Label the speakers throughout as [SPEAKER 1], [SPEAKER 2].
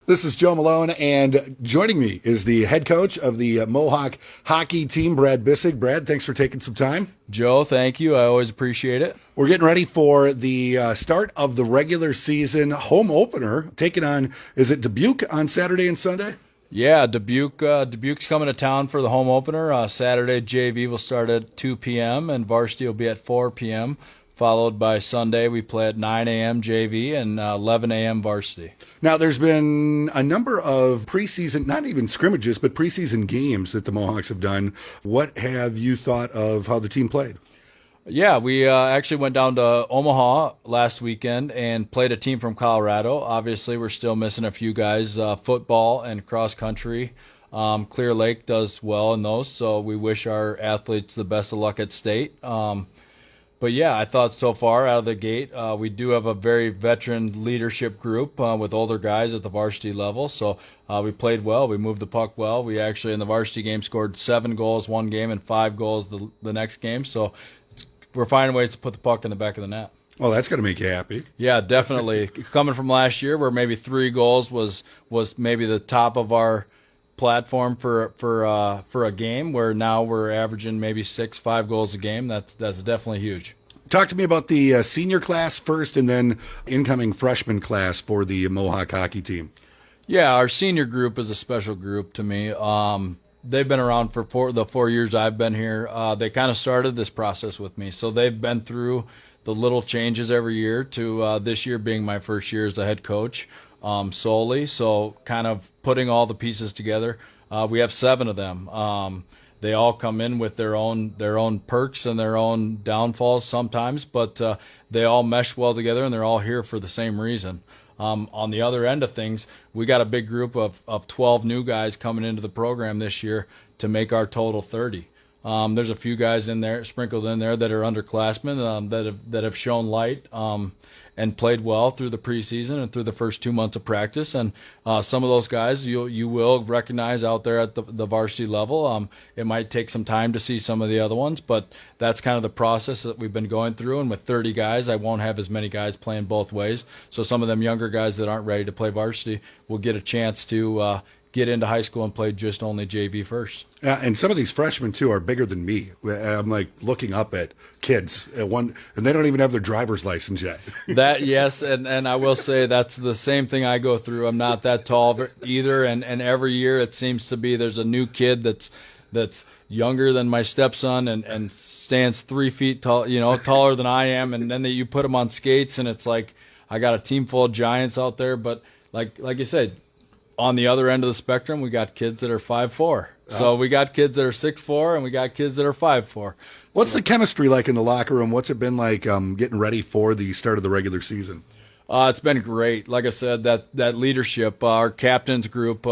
[SPEAKER 1] This is Joe Malone, and joining me is the head coach of the Mohawk hockey team, Brad Bissig. Brad, thanks for taking some time.
[SPEAKER 2] Joe, thank you. I always appreciate it.
[SPEAKER 1] We're getting ready for the start of the regular season home opener, taking on, is it Dubuque on Saturday and Sunday?
[SPEAKER 2] Yeah, Dubuque's coming to town for the home opener. Saturday, JV will start at 2 p.m. and varsity will be at 4 p.m., followed by Sunday, we play at 9 a.m. JV and 11 a.m. varsity.
[SPEAKER 1] Now, there's been a number of preseason, not even scrimmages, but preseason games that the Mohawks have done. What have you thought of how the team played?
[SPEAKER 2] Yeah, we actually went down to Omaha last weekend and played a team from Colorado. Obviously, we're still missing a few guys, football and cross country. Clear Lake does well in those, so we wish our athletes the best of luck at state. But yeah, I thought so far out of the gate, we do have a very veteran leadership group with older guys at the varsity level. So we played well. We moved the puck well. We actually, in the varsity game, scored 7 goals one game and 5 goals the next game. So we're finding ways to put the puck in the back of the net.
[SPEAKER 1] Well, that's going to make you happy.
[SPEAKER 2] Yeah, definitely. Coming from last year where maybe 3 goals was maybe the top of our platform for a game, where now we're averaging maybe 5 goals a game. That's definitely huge.
[SPEAKER 1] Talk to me about the senior class first, and then incoming freshman class for the Mohawk hockey team.
[SPEAKER 2] Yeah, our senior group is a special group to me. They've been around for the 4 years I've been here. They kind of started this process with me, so they've been through the little changes every year to this year being my first year as a head coach. Solely, so kind of putting all the pieces together. We have 7 of them. They all come in with their own perks and their own downfalls sometimes, but they all mesh well together, and they're all here for the same reason. On the other end of things, we got a big group of 12 new guys coming into the program this year to make our total 30. There's a few guys in there, sprinkled in there, that are underclassmen that have shown light and played well through the preseason and through the first 2 months of practice. And some of those guys you will recognize out there at the varsity level. It might take some time to see some of the other ones, but that's kind of the process that we've been going through. And with 30 guys, I won't have as many guys playing both ways. So some of them younger guys that aren't ready to play varsity will get a chance to get into high school and play just only JV first.
[SPEAKER 1] Yeah, and some of these freshmen, too, are bigger than me. I'm like looking up at kids, and they don't even have their driver's license yet.
[SPEAKER 2] That, yes, and I will say that's the same thing I go through. I'm not that tall either, and every year it seems to be there's a new kid that's younger than my stepson and stands 3 feet tall, taller than I am, and then you put them on skates, and it's like I got a team full of giants out there. But like you said, on the other end of the spectrum, we got kids that are 5'4". So we got kids that are 6'4", and we got kids that are 5'4".
[SPEAKER 1] What's the chemistry like in the locker room? What's it been like getting ready for the start of the regular season?
[SPEAKER 2] It's been great. Like I said, that leadership, our captains group,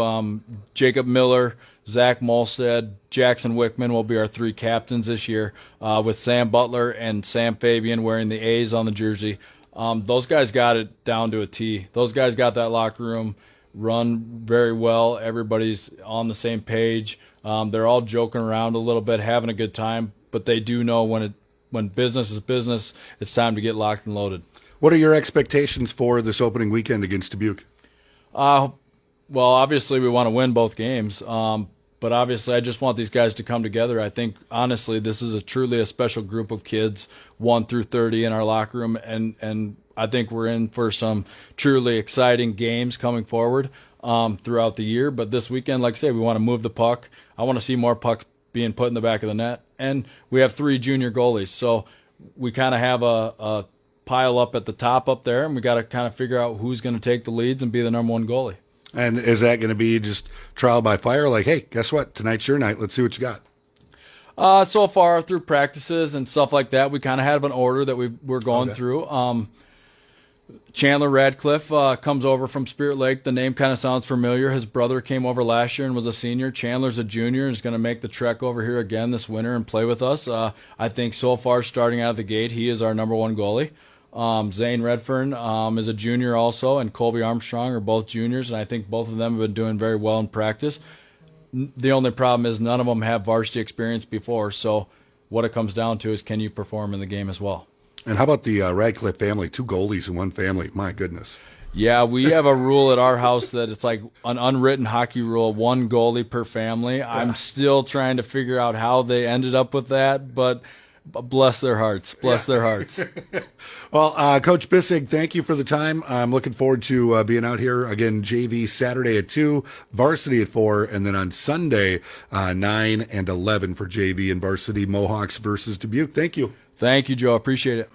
[SPEAKER 2] Jacob Miller, Zach Molstead, Jackson Wickman will be our 3 captains this year, with Sam Butler and Sam Fabian wearing the A's on the jersey. Those guys got it down to a T. Those guys got that locker room run very well. Everybody's on the same page. They're all joking around a little bit, having a good time, but they do know when business is business, it's time to get locked and loaded.
[SPEAKER 1] What are your expectations for this opening weekend against Dubuque?
[SPEAKER 2] Well, obviously we want to win both games, but obviously I just want these guys to come together. I think, honestly, this is truly a special group of kids, 1 through 30 in our locker room, and I think we're in for some truly exciting games coming forward throughout the year. But this weekend, like I say, we want to move the puck. I want to see more pucks being put in the back of the net. And we have 3 junior goalies, so we kind of have a pile up at the top up there, and we got to kind of figure out who's going to take the leads and be the number 1 goalie.
[SPEAKER 1] And is that going to be just trial by fire? Like, hey, guess what? Tonight's your night. Let's see what you got.
[SPEAKER 2] So far through practices and stuff like that, we kind of have an order that we're going through. Chandler Radcliffe comes over from Spirit Lake. The name kind of sounds familiar. His brother came over last year and was a senior. Chandler's a junior and is going to make the trek over here again this winter and play with us. I think so far, starting out of the gate, he is our number 1 goalie. Zane Redfern is a junior also, and Colby Armstrong are both juniors, and I think both of them have been doing very well in practice. The only problem is none of them have varsity experience before, so what it comes down to is, can you perform in the game as well?
[SPEAKER 1] And how about the Radcliffe family? 2 goalies in one family. My goodness.
[SPEAKER 2] Yeah, we have a rule at our house that it's like an unwritten hockey rule, one goalie per family. I'm still trying to figure out how they ended up with that, but bless their hearts. Bless their hearts.
[SPEAKER 1] Well, Coach Bissig, thank you for the time. I'm looking forward to being out here again. JV Saturday at 2, varsity at 4, and then on Sunday 9 and 11 for JV and varsity Mohawks versus Dubuque. Thank you.
[SPEAKER 2] Thank you, Joe. Appreciate it.